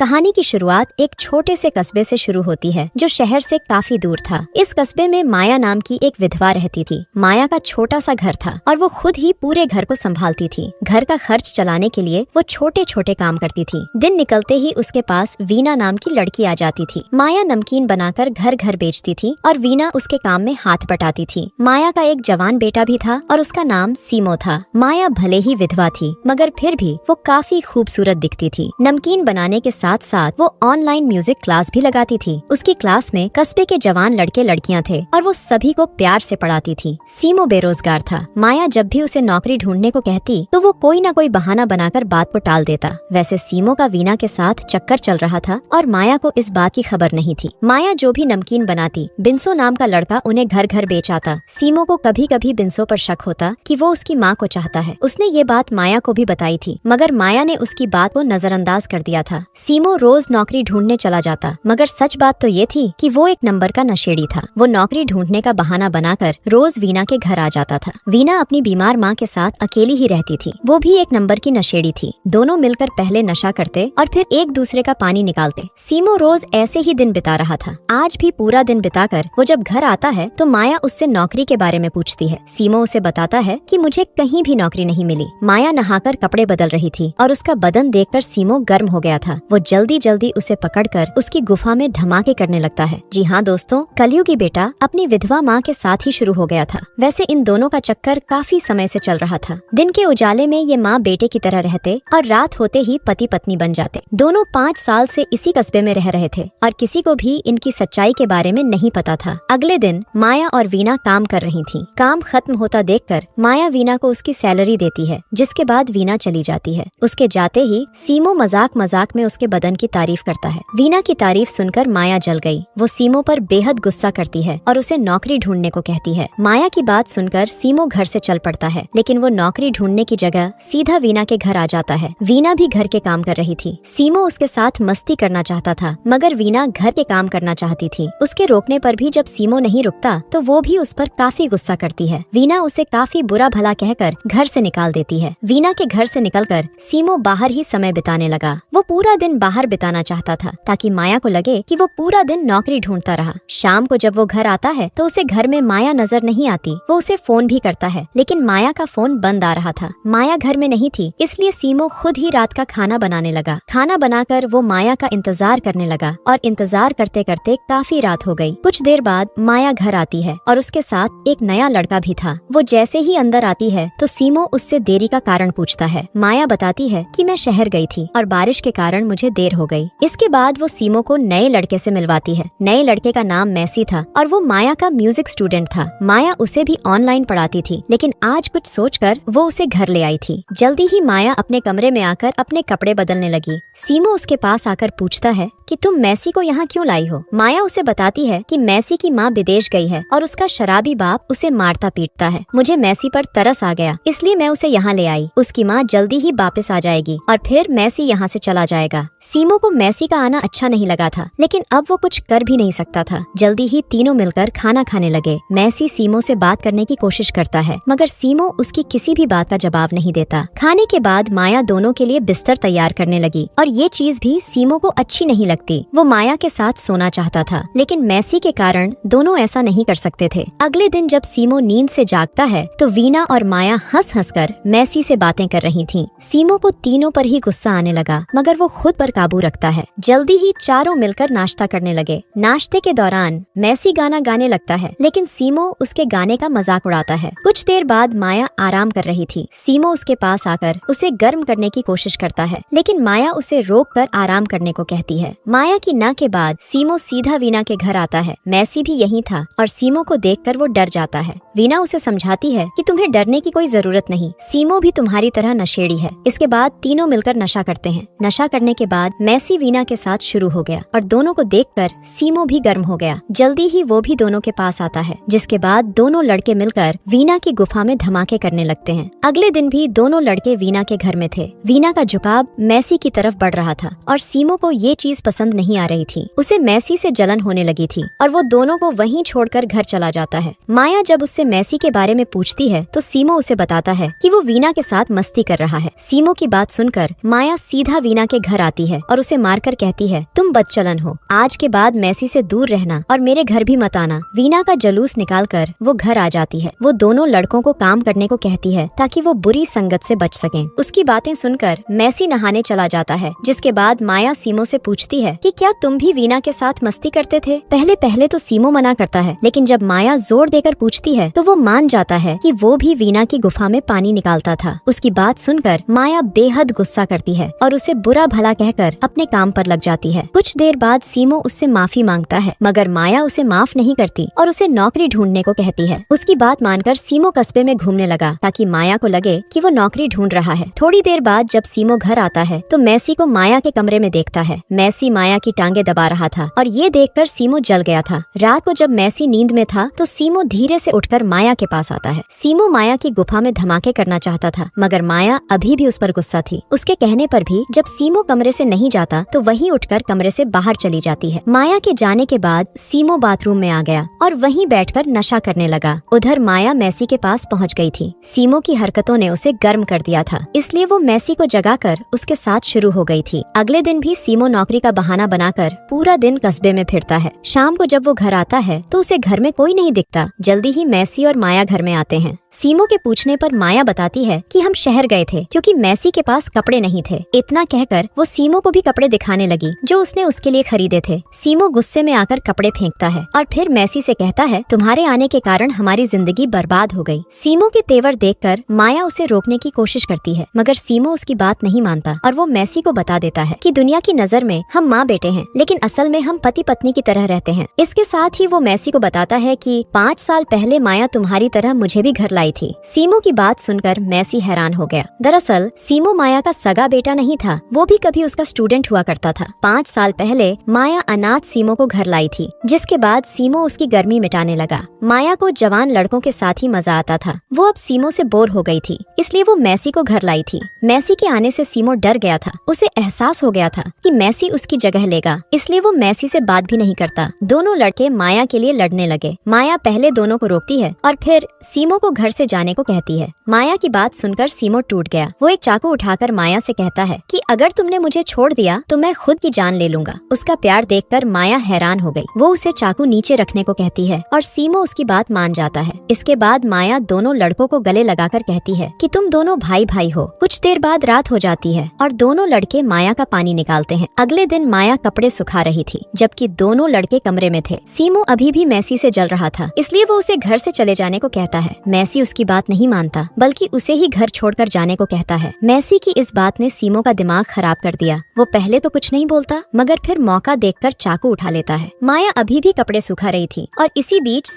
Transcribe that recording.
कहानी की शुरुआत एक छोटे से कस्बे से शुरू होती है जो शहर से काफी दूर था। इस कस्बे में माया नाम की एक विधवा रहती थी। माया का छोटा सा घर था और वो खुद ही पूरे घर को संभालती थी। घर का खर्च चलाने के लिए वो छोटे छोटे काम करती थी। दिन निकलते ही उसके पास वीना नाम की लड़की आ जाती थी। माया नमकीन बनाकर घर घर बेचती थी और वीना उसके काम में हाथ बटाती थी। माया का एक जवान बेटा भी था और उसका नाम सीमो था। माया भले ही विधवा थी मगर फिर भी वो काफी खूबसूरत दिखती थी। नमकीन बनाने के साथ साथ वो ऑनलाइन म्यूजिक क्लास भी लगाती थी। उसकी क्लास में कस्बे के जवान लड़के लड़कियां थे और वो सभी को प्यार से पढ़ाती थी। सीमो बेरोजगार था। माया जब भी उसे नौकरी ढूंढने को कहती तो वो कोई न कोई बहाना बनाकर बात को टाल देता। वैसे सीमो का वीना के साथ चक्कर चल रहा था और माया को इस बात की खबर नहीं थी। माया जो भी नमकीन बनाती, बिंसो नाम का लड़का उन्हें घर घर बेच आता। सीमो को कभी कभी बिंसो पर शक होता कि वो उसकी माँ को चाहता है। उसने ये बात माया को भी बताई थी मगर माया ने उसकी बात को नजरअंदाज कर दिया था। सीमो रोज नौकरी ढूंढने चला जाता मगर सच बात तो ये थी कि वो एक नंबर का नशेड़ी था। वो नौकरी ढूंढने का बहाना बनाकर रोज वीना के घर आ जाता था। वीना अपनी बीमार माँ के साथ अकेली ही रहती थी। वो भी एक नंबर की नशेड़ी थी। दोनों मिलकर पहले नशा करते और फिर एक दूसरे का पानी निकालते। सीमो रोज ऐसे ही दिन बिता रहा था। आज भी पूरा दिन बिताकर वो जब घर आता है तो माया उससे नौकरी के बारे में पूछती है। सीमो उसे बताता है कि मुझे कहीं भी नौकरी नहीं मिली। माया नहाकर कपड़े बदल रही थी और उसका बदन देखकर सीमो गर्म हो गया था। वो जल्दी जल्दी उसे पकड़कर उसकी गुफा में धमाके करने लगता है। जी हाँ दोस्तों, कलयुगी बेटा अपनी विधवा माँ के साथ ही शुरू हो गया था। वैसे इन दोनों का चक्कर काफी समय से चल रहा था। दिन के उजाले में ये माँ बेटे की तरह रहते और रात होते ही पति पत्नी बन जाते। दोनों 5 साल से इसी कस्बे में रह रहे थे और किसी को भी इनकी सच्चाई के बारे में नहीं पता था। अगले दिन माया और वीना काम कर रही थी। काम खत्म होता देखकर माया वीना को उसकी सैलरी देती है, जिसके बाद वीना चली जाती है। उसके जाते ही सीमो मजाक मजाक में उसके बदन की तारीफ करता है। वीना की तारीफ सुनकर माया जल गई। वो सीमो पर बेहद गुस्सा करती है और उसे नौकरी ढूंढने को कहती है। माया की बात सुनकर सीमो घर से चल पड़ता है, लेकिन वो नौकरी ढूंढने की जगह सीधा वीना के घर आ जाता है। वीना भी घर के काम कर रही थी। सीमो उसके साथ मस्ती करना चाहता था मगर वीना घर के काम करना चाहती थी। उसके रोकने पर भी जब सीमो नहीं रुकता तो वो भी उस पर काफी गुस्सा करती है। वीना उसे काफी बुरा भला कहकर घर से निकाल देती है। वीना के घर से निकलकर सीमो बाहर ही समय बिताने लगा। वो पूरा दिन बाहर बिताना चाहता था ताकि माया को लगे कि वो पूरा दिन नौकरी ढूंढता रहा। शाम को जब वो घर आता है तो उसे घर में माया नजर नहीं आती। वो उसे फोन भी करता है लेकिन माया का फोन बंद आ रहा था। माया घर में नहीं थी, इसलिए सीमो खुद ही रात का खाना बनाने लगा। खाना बनाकर वो माया का इंतजार करने लगा और इंतजार करते करते काफी रात हो गई। कुछ देर बाद माया घर आती है और उसके साथ एक नया लड़का भी था। वो जैसे ही अंदर आती है तो सीमो उससे देरी का कारण पूछता है। माया बताती है कि मैं शहर गई थी और बारिश के कारण मुझे देर हो गई। इसके बाद वो सीमो को नए लड़के से मिलवाती है। नए लड़के का नाम मैसी था और वो माया का म्यूजिक स्टूडेंट था। माया उसे भी ऑनलाइन पढ़ाती थी, लेकिन आज कुछ सोचकर वो उसे घर ले आई थी। जल्दी ही माया अपने कमरे में आकर अपने कपड़े बदलने लगी। सीमो उसके पास आकर पूछता है कि तुम मैसी को यहाँ क्यों लाई हो। माया उसे बताती है कि मैसी की माँ विदेश गई है और उसका शराबी बाप उसे मारता पीटता है। मुझे मैसी पर तरस आ गया, इसलिए मैं उसे यहाँ ले आई। उसकी माँ जल्दी ही वापस आ जाएगी और फिर मैसी यहाँ से चला जाएगा। सीमो को मैसी का आना अच्छा नहीं लगा था, लेकिन अब वो कुछ कर भी नहीं सकता था। जल्दी ही तीनों मिलकर खाना खाने लगे। मैसी सीमो से बात करने की कोशिश करता है मगर सीमो उसकी किसी भी बात का जवाब नहीं देता। खाने के बाद माया दोनों के लिए बिस्तर तैयार करने लगी और ये चीज भी सीमो को अच्छी नहीं लगती। वो माया के साथ सोना चाहता था, लेकिन मैसी के कारण दोनों ऐसा नहीं कर सकते थे। अगले दिन जब सीमो नींद से जागता है तो वीना और माया हंस हंस कर मैसी से बातें कर रही थीं। सीमो को तीनों पर ही गुस्सा आने लगा मगर वो खुद पर काबू रखता है। जल्दी ही चारों मिलकर नाश्ता करने लगे। नाश्ते के दौरान मैसी गाना गाने लगता है, लेकिन सीमो उसके गाने का मजाक उड़ाता है। कुछ देर बाद माया आराम कर रही थी। सीमो उसके पास आकर उसे गर्म करने की कोशिश करता है, लेकिन माया उसे रोक कर आराम करने को कहती है। माया की ना के बाद सीमो सीधा वीना के घर आता है। मैसी भी यहीं था और सीमो को देखकर वो डर जाता है। वीना उसे समझाती है कि तुम्हें डरने की कोई जरूरत नहीं, सीमो भी तुम्हारी तरह नशेड़ी है। इसके बाद तीनों मिलकर नशा करते हैं। नशा करने के बाद मैसी वीना के साथ शुरू हो गया और दोनों को देखकर सीमो भी गर्म हो गया। जल्दी ही वो भी दोनों के पास आता है, जिसके बाद दोनों लड़के मिलकर वीना की गुफा में धमाके करने लगते हैं। अगले दिन भी दोनों लड़के वीना के घर में थे। वीना का झुकाव मैसी की तरफ बढ़ रहा था और सीमो को ये चीज पसंद नहीं आ रही थी। उसे मैसी से जलन होने लगी थी और वो दोनों को वहीं छोड़कर घर चला जाता है। माया जब उससे मैसी के बारे में पूछती है तो सीमो उसे बताता है कि वो वीना के साथ मस्ती कर रहा है। सीमो की बात सुनकर माया सीधा वीना के घर आती है है और उसे मारकर कहती है, तुम बदचलन हो, आज के बाद मैसी से दूर रहना और मेरे घर भी मत आना। वीना का जलूस निकालकर वो घर आ जाती है। वो दोनों लड़कों को काम करने को कहती है ताकि वो बुरी संगत से बच सकें। उसकी बातें सुनकर मैसी नहाने चला जाता है, जिसके बाद माया सीमो से पूछती है कि क्या तुम भी वीना के साथ मस्ती करते थे। पहले पहले तो सीमो मना करता है, लेकिन जब माया जोर देकर पूछती है तो वो मान जाता है कि वो भी वीना की गुफा में पानी निकालता था। उसकी बात सुनकर माया बेहद गुस्सा करती है और उसे बुरा भला कहकर अपने काम पर लग जाती है। कुछ देर बाद सीमो उससे माफी मांगता है, मगर माया उसे माफ नहीं करती और उसे नौकरी ढूंढने को कहती है। उसकी बात मानकर सीमो कस्बे में घूमने लगा ताकि माया को लगे कि वो नौकरी ढूंढ रहा है। थोड़ी देर बाद जब सीमो घर आता है तो मैसी को माया के कमरे में देखता है। मैसी माया की टांगे दबा रहा था और ये देखकर सीमो जल गया था। रात को जब मैसी नींद में था तो सीमो धीरे से उठकर माया के पास आता है। सीमो माया की गुफा में धमाके करना चाहता था, मगर माया अभी भी उस पर गुस्सा थी। उसके कहने पर भी जब सीमो कमरे से नहीं जाता तो वहीं उठकर कमरे से बाहर चली जाती है। माया के जाने के बाद सीमो बाथरूम में आ गया और वहीं बैठकर नशा करने लगा। उधर माया मैसी के पास पहुंच गई थी। सीमो की हरकतों ने उसे गर्म कर दिया था, इसलिए वो मैसी को जगाकर उसके साथ शुरू हो गई थी। अगले दिन भी सीमो नौकरी का बहाना बनाकर पूरा दिन कस्बे में फिरता है। शाम को जब वो घर आता है तो उसे घर में कोई नहीं दिखता। जल्दी ही मैसी और माया घर में आते हैं। सीमो के पूछने पर माया बताती है कि हम शहर गए थे क्योंकि मैसी के पास कपड़े नहीं थे। इतना कहकर वो सीमो को भी कपड़े दिखाने लगी जो उसने उसके लिए खरीदे थे। सीमो गुस्से में आकर कपड़े फेंकता है और फिर मैसी से कहता है, तुम्हारे आने के कारण हमारी जिंदगी बर्बाद हो गई। सीमो के तेवर देखकर माया उसे रोकने की कोशिश करती है, मगर सीमो उसकी बात नहीं मानता और वो मैसी को बता देता है कि दुनिया की नजर में हम माँ बेटे हैं, लेकिन असल में हम पति पत्नी की तरह रहते हैं। इसके साथ ही वो मैसी को बताता है कि 5 साल पहले माया तुम्हारी तरह मुझे भी घर लाई थी। सीमो की बात सुनकर मैसी हैरान हो गया। दरअसल सीमो माया का सगा बेटा नहीं था, वो भी कभी उसका स्टूडेंट हुआ करता था। 5 साल पहले माया अनाथ सीमो को घर लाई थी, जिसके बाद सीमो उसकी गर्मी मिटाने लगा। माया को जवान लड़कों के साथ ही मजा आता था। वो अब सीमो से बोर हो गई थी, इसलिए वो मैसी को घर लाई थी। मैसी के आने से सीमो डर गया था। उसे एहसास हो गया था कि मैसी उसकी जगह लेगा, इसलिए वो मैसी से बात भी नहीं करता। दोनों लड़के माया के लिए लड़ने लगे। माया पहले दोनों को रोकती है और फिर सीमो को घर से जाने को कहती है। माया की बात सुनकर सीमो टूट गया। वो एक चाकू उठाकर माया से कहता है कि अगर तुमने मुझे छोड़ दिया तो मैं खुद की जान ले लूंगा। उसका प्यार देखकर माया हैरान हो गई। वो उसे चाकू नीचे रखने को कहती है और सीमो उसकी बात मान जाता है। इसके बाद माया दोनों लड़कों को गले लगाकर कहती है कि तुम दोनों भाई भाई हो। कुछ देर बाद रात हो जाती है और दोनों लड़के माया का पानी निकालते हैं। अगले दिन माया कपड़े सुखा रही थी, जबकि दोनों लड़के कमरे में थे। सीमो अभी भी मैसी से जल रहा था, इसलिए वो उसे घर से चले जाने को कहता है। मैसी उसकी बात नहीं मानता, बल्कि उसे ही घर छोड़कर जाने को कहता है। मैसी की इस बात ने सीमो का दिमाग खराब कर दिया। वो पहले तो कुछ नहीं बोलता, मगर फिर मौका देखकर चाकू उठा लेता है। माया अभी भी कपड़े सुखा रही थी और इसी बीच